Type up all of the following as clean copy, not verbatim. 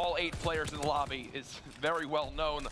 all 8 players in the lobby is very well known.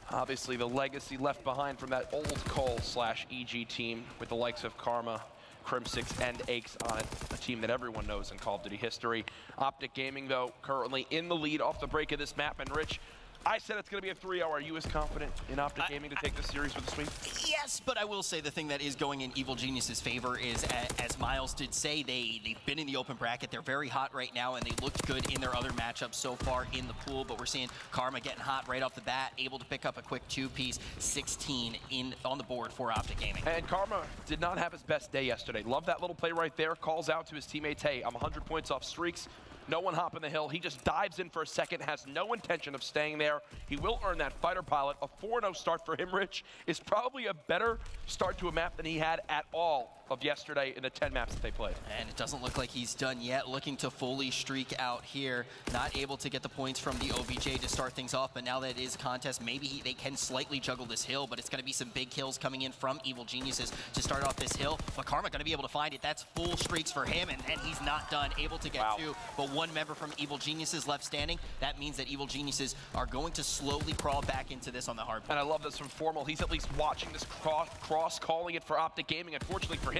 Obviously, the legacy left behind from that old Cole/EG team with the likes of Karma, Crim6, and Aches on it, a team that everyone knows in Call of Duty history. OpTic Gaming, though, currently in the lead off the break of this map. And Rich, I said it's going to be a 3-0. Are you as confident in OpTic Gaming to take this series with a sweep? Yes, but I will say the thing that is going in Evil Genius's favor is, as Miles did say, they've been in the open bracket. They're very hot right now, and they looked good in their other matchups so far in the pool. But we're seeing Karma getting hot right off the bat, able to pick up a quick 2-piece, 16 on the board for OpTic Gaming. And Karma did not have his best day yesterday. Love that little play right there. Calls out to his teammates, hey, I'm 100 points off streaks. No one hopping the hill. He just dives in for a second, has no intention of staying there. He will earn that fighter pilot. A 4-0 start for him, Rich, is probably a better start to a map than he had at all of yesterday in the 10 maps that they played. And it doesn't look like he's done yet, looking to fully streak out here. Not able to get the points from the OBJ to start things off, but now that it is contest, maybe they can slightly juggle this hill, but it's going to be some big kills coming in from Evil Geniuses to start off this hill. But Karma going to be able to find it. That's full streaks for him, and he's not done. Able to get 2, but 1 member from Evil Geniuses left standing. That means that Evil Geniuses are going to slowly crawl back into this on the hard point. And I love this from Formal. He's at least watching this cross, calling it for OpTic Gaming. Unfortunately for him,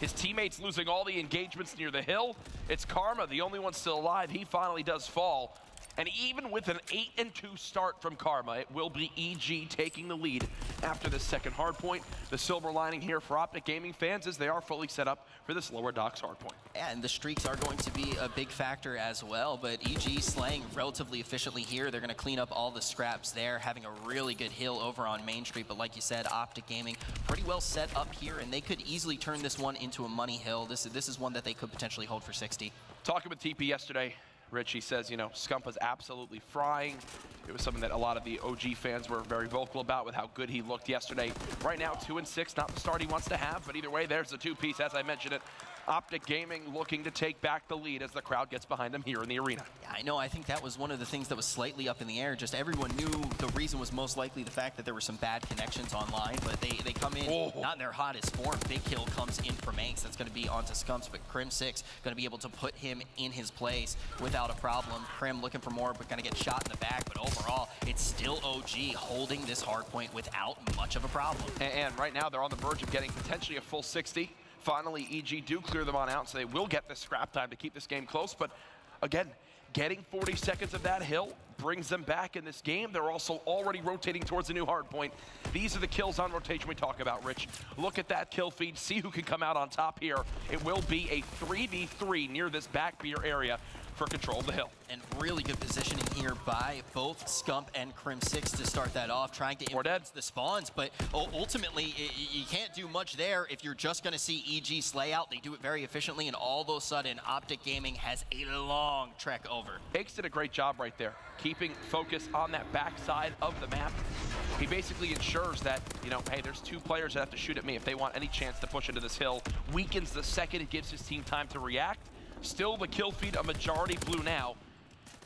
his teammates losing all the engagements near the hill. It's Karma, the only one still alive. He finally does fall. And even with an 8-2 start from Karma, it will be EG taking the lead after this second hardpoint. The silver lining here for OpTic Gaming fans is they are fully set up for this lower docks hardpoint. And the streaks are going to be a big factor as well, but EG slaying relatively efficiently here. They're going to clean up all the scraps there, having a really good hill over on Main Street. But like you said, OpTic Gaming pretty well set up here, and they could easily turn this one into a money hill. This is one that they could potentially hold for 60. Talking with TP yesterday, Rich, he says, you know, Scump was absolutely frying. It was something that a lot of the OG fans were very vocal about with how good he looked yesterday. Right now, 2-6, not the start he wants to have, but either way, there's the 2-piece, as I mentioned it. OpTic Gaming looking to take back the lead as the crowd gets behind them here in the arena. Yeah, I know. I think that was one of the things that was slightly up in the air. Just everyone knew the reason was most likely the fact that there were some bad connections online, but they come in not in their hottest form. Big kill comes in from Aches. That's going to be onto Scumps, but Crim6 going to be able to put him in his place without a problem. Crim looking for more, but going to get shot in the back. But overall, it's still OG holding this hard point without much of a problem. And right now, they're on the verge of getting potentially a full 60. Finally, EG do clear them on out, so they will get the scrap time to keep this game close. But again, getting 40 seconds of that hill brings them back in this game. They're also already rotating towards the new hard point. These are the kills on rotation we talk about, Rich. Look at that kill feed. See who can come out on top here. It will be a 3v3 near this back beer area for control of the hill. And really good positioning here by both Scump and Crim6 to start that off, trying to influence the spawns, but ultimately you can't do much there if you're just going to see EG slay out. They do it very efficiently, and all of a sudden OpTic Gaming has a long trek over. Aches did a great job right there, keeping focus on that backside of the map. He basically ensures that, you know, hey, there's 2 players that have to shoot at me if they want any chance to push into this hill. Weakens the second, it gives his team time to react. Still the kill feed, a majority blue now,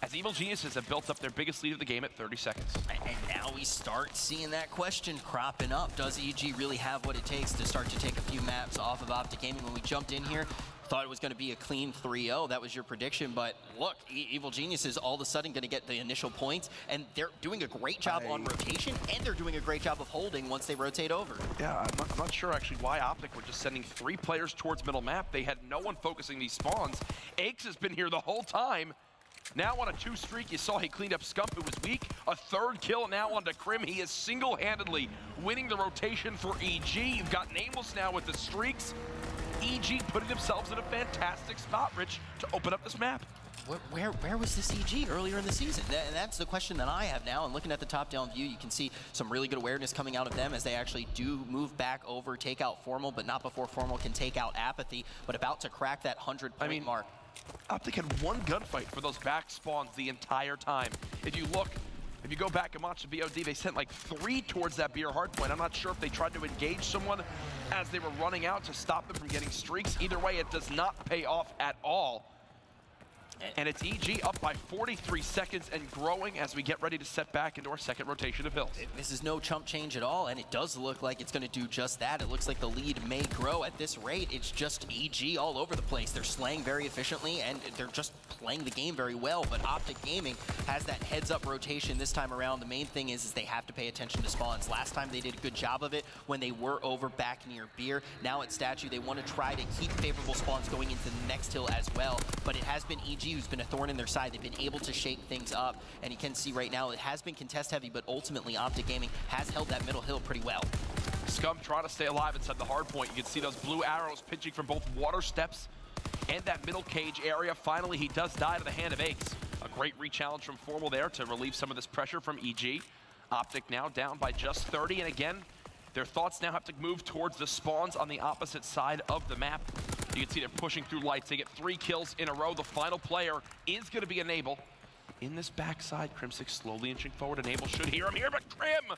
as Evil Geniuses have built up their biggest lead of the game at 30 seconds. And now we start seeing that question cropping up. Does EG really have what it takes to start to take a few maps off of OpTic Gaming? When we jumped in here, thought it was going to be a clean 3-0. That was your prediction, but look, Evil Genius is all of a sudden going to get the initial points, and they're doing a great job on rotation, and they're doing a great job of holding once they rotate over. Yeah, I'm not sure actually why OpTic were just sending 3 players towards middle map. They had no one focusing these spawns. Aches has been here the whole time. Now on a 2 streak, you saw he cleaned up Scump, who was weak. A 3rd kill now onto Crim. He is single-handedly winning the rotation for EG. You've got Nameless now with the streaks. EG putting themselves in a fantastic spot, Rich, to open up this map. Where was this EG earlier in the season? And that's the question that I have now. And looking at the top-down view, you can see some really good awareness coming out of them as they actually do move back over, take out Formal, but not before Formal can take out Apathy, but about to crack that 100-point mark. OpTic had 1 gunfight for those back spawns the entire time. If you look, if you go back and watch the VOD, they sent like 3 towards that beer hardpoint. I'm not sure if they tried to engage someone as they were running out to stop them from getting streaks. Either way, it does not pay off at all. And it's EG up by 43 seconds and growing as we get ready to set back into our second rotation of hills. This is no chump change at all, and it does look like it's going to do just that. It looks like the lead may grow at this rate. It's just EG all over the place. They're slaying very efficiently, and they're just playing the game very well. But OpTic Gaming has that heads-up rotation this time around. The main thing is they have to pay attention to spawns. Last time they did a good job of it when they were over back near Beer. Now at Statue, they want to try to keep favorable spawns going into the next hill as well. But it has been EG who's been a thorn in their side. They've been able to shake things up, and you can see right now it has been contest heavy, but ultimately OpTic Gaming has held that middle hill pretty well. Scum trying to stay alive inside the hard point. You can see those blue arrows pitching from both water steps and that middle cage area. Finally, he does die to the hand of Ace. A great re-challenge from Formal there to relieve some of this pressure from EG. OpTic now down by just 30, and again, their thoughts now have to move towards the spawns on the opposite side of the map. You can see they're pushing through lights. They get 3 kills in a row. The final player is going to be Enable. In this backside, Crimsix slowly inching forward. Enable should hear him here, but Crim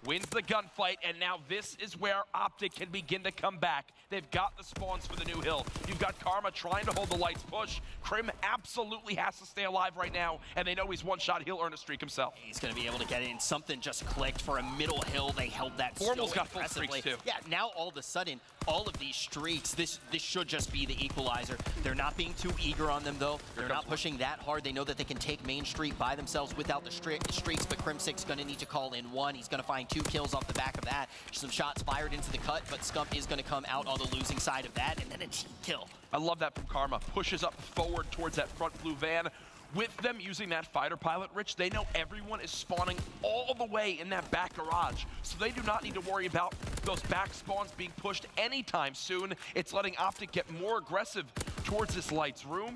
wins the gunfight, and now this is where OpTic can begin to come back. They've got the spawns for the new hill. You've got Karma trying to hold the lights push. Crim absolutely has to stay alive right now, and they know he's one shot. He'll earn a streak himself. He's going to be able to get in. Something just clicked for a middle hill. They held that Formal's got full streaks too. Yeah, now all of a sudden, all of these streaks, this should just be the equalizer. They're not being too eager on them, though. They're not pushing that hard. They know that they can take Main Street by themselves without the streaks, but Crimsix going to need to call in one. He's going to find 2 kills off the back of that. Some shots fired into the cut, but Scump is going to come out on the losing side of that, and then a team kill. I love that from Karma. Pushes up forward towards that front blue van. With them using that fighter pilot, Rich, they know everyone is spawning all the way in that back garage. So they do not need to worry about those back spawns being pushed anytime soon. It's letting OpTic get more aggressive towards this lights room.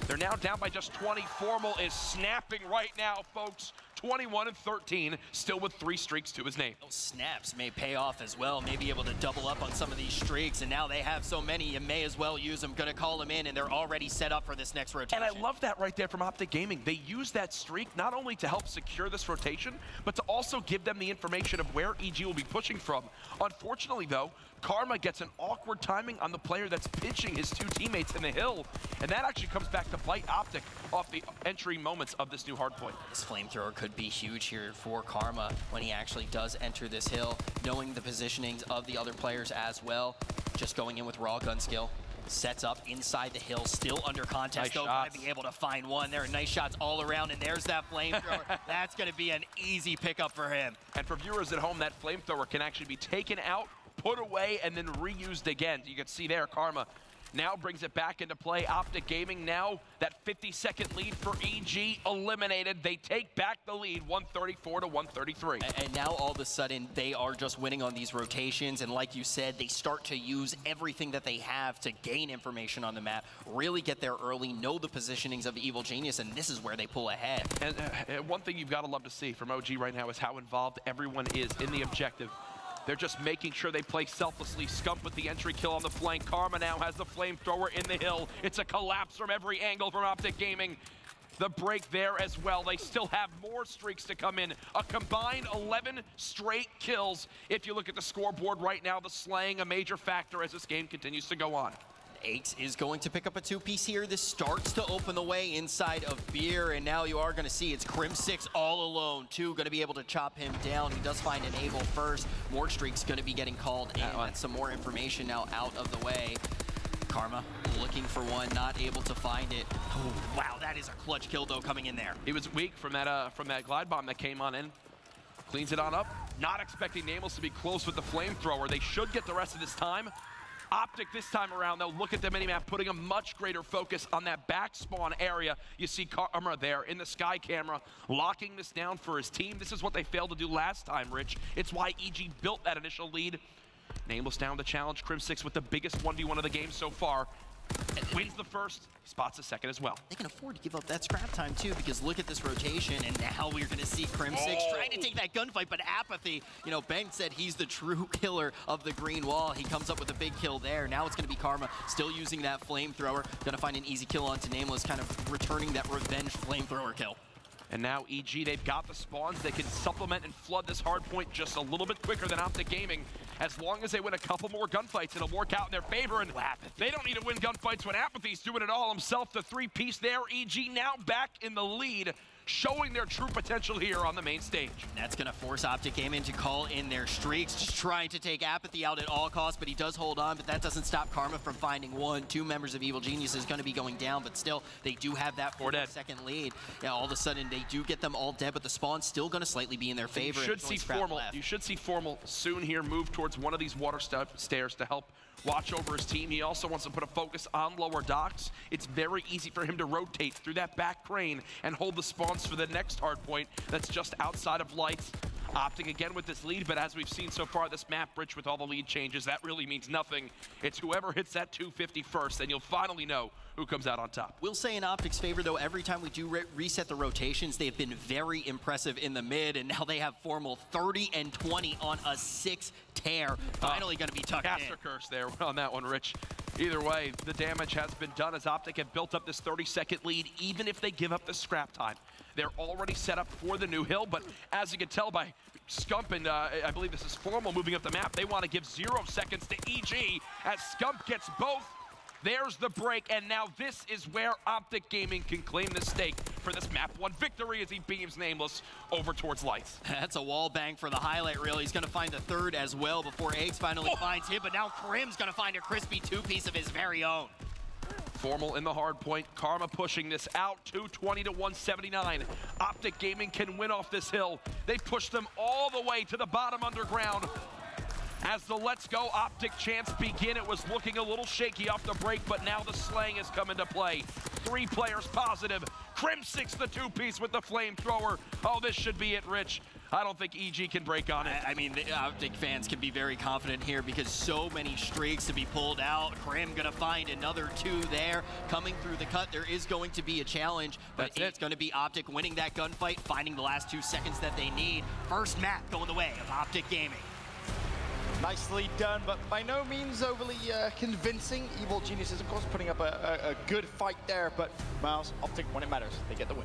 They're now down by just 20. Formal is snapping right now, folks. 21 and 13, still with 3 streaks to his name. Those snaps may pay off as well, may be able to double up on some of these streaks, and now they have so many, you may as well use them. Gonna call them in, and they're already set up for this next rotation. And I love that right there from OpTic Gaming. They use that streak not only to help secure this rotation, but to also give them the information of where EG will be pushing from. Unfortunately, though, Karma gets an awkward timing on the player that's pinching his 2 teammates in the hill, and that actually comes back to bite OpTic off the entry moments of this new hardpoint. This flamethrower could be huge here for Karma when he actually does enter this hill, knowing the positionings of the other players as well. Just going in with raw gun skill. Sets up inside the hill, still under contest, though, going to be able to find one. There are nice shots all around, and there's that flamethrower. That's going to be an easy pickup for him. And for viewers at home, that flamethrower can actually be taken out, put away, and then reused again. You can see there, Karma now brings it back into play. OpTic Gaming now, that 50-second lead for EG eliminated. They take back the lead, 134 to 133. And now all of a sudden, they are just winning on these rotations. And like you said, they start to use everything that they have to gain information on the map, really get there early, know the positionings of Evil Genius, and this is where they pull ahead. And one thing you've got to love to see from OG right now is how involved everyone is in the objective. They're just making sure they play selflessly. Scump with the entry kill on the flank. Karma now has the flamethrower in the hill. It's a collapse from every angle from OpTic Gaming. The break there as well. They still have more streaks to come in. A combined 11 straight kills. If you look at the scoreboard right now, the slaying a major factor as this game continues to go on. Ace is going to pick up a 2-piece here. This starts to open the way inside of Beer, and now you are going to see it's Crimsix all alone, too, going to be able to chop him down. He does find Enable first. More streaks going to be getting called in, and some more information now out of the way. Karma looking for one, not able to find it. Oh, wow, that is a clutch kill, though, coming in there. He was weak from that glide bomb that came on in. Cleans it on up. Not expecting Nameless to be close with the flamethrower. They should get the rest of this time. OpTic this time around, they'll look at the minimap, putting a much greater focus on that back spawn area. You see Karma there in the sky camera, locking this down for his team. This is what they failed to do last time, Rich. It's why EG built that initial lead. Nameless down the challenge. Crimsix with the biggest 1v1 of the game so far. Wins the first, spots the second as well. They can afford to give up that scrap time too, because look at this rotation, and now we're going to see Crimsix trying to take that gunfight, but apathy. You know, Ben said he's the true killer of the green wall. He comes up with a big kill there. Now it's going to be Karma still using that flamethrower. Going to find an easy kill onto Nameless, kind of returning that revenge flamethrower kill. And now EG, they've got the spawns. They can supplement and flood this hard point just a little bit quicker than OpTic Gaming. As long as they win a couple more gunfights, it'll work out in their favor. And they don't need to win gunfights when Apathy's doing it all himself. The three-piece there. EG now back in the lead, showing their true potential here on the main stage. That's going to force OpTic Gaming to call in their streaks, just trying to take Apathy out at all costs, but he does hold on, but that doesn't stop Karma from finding one. Two members of Evil Genius is going to be going down, but still, they do have that 4-second lead. Yeah, all of a sudden, they do get them all dead, but the spawn's still going to slightly be in their favor. You should see Formal soon here move towards one of these water stairs to help watch over his team. He also wants to put a focus on lower docks. It's very easy for him to rotate through that back crane and hold the spawns for the next hard point that's just outside of lights. OpTic again with this lead, but as we've seen so far this map, Rich, with all the lead changes, that really means nothing. It's whoever hits that 250 first, and you'll finally know who comes out on top. We'll say in OpTic's favor, though, every time we do reset the rotations, they've been very impressive in the mid, and now they have Formal 30 and 20 on a 6 tear. Finally going to be tucked in. Caster curse there on that one, Rich. Either way, the damage has been done as OpTic have built up this 30-second lead, even if they give up the scrap time. They're already set up for the new hill, but as you can tell by Scump and I believe this is Formal moving up the map, they want to give 0 seconds to EG as Scump gets both. There's the break, and now this is where OpTic Gaming can claim the stake for this map 1 victory as he beams Nameless over towards Lights. That's a wall bang for the highlight reel. He's going to find the third as well before Eggs finally finds him, but now Krim's going to find a crispy 2-piece of his very own. Formal in the hard point. Karma pushing this out, 220 to 179. OpTic Gaming can win off this hill. They push them all the way to the bottom underground. As the Let's Go OpTic chants begin, it was looking a little shaky off the break, but now the slang has come into play. 3 players positive. Krim 6 the 2-piece with the flamethrower. Oh, this should be it, Rich. I don't think EG can break on it. I mean, the OpTic fans can be very confident here because so many streaks to be pulled out. Krim gonna find another 2 there. Coming through the cut, there is going to be a challenge, but it's gonna be OpTic winning that gunfight, finding the last 2 seconds that they need. First map going the way of OpTic Gaming. Nicely done, but by no means overly convincing. Evil Geniuses, of course, putting up a good fight there, but Miles, OpTic, when it matters, they get the win.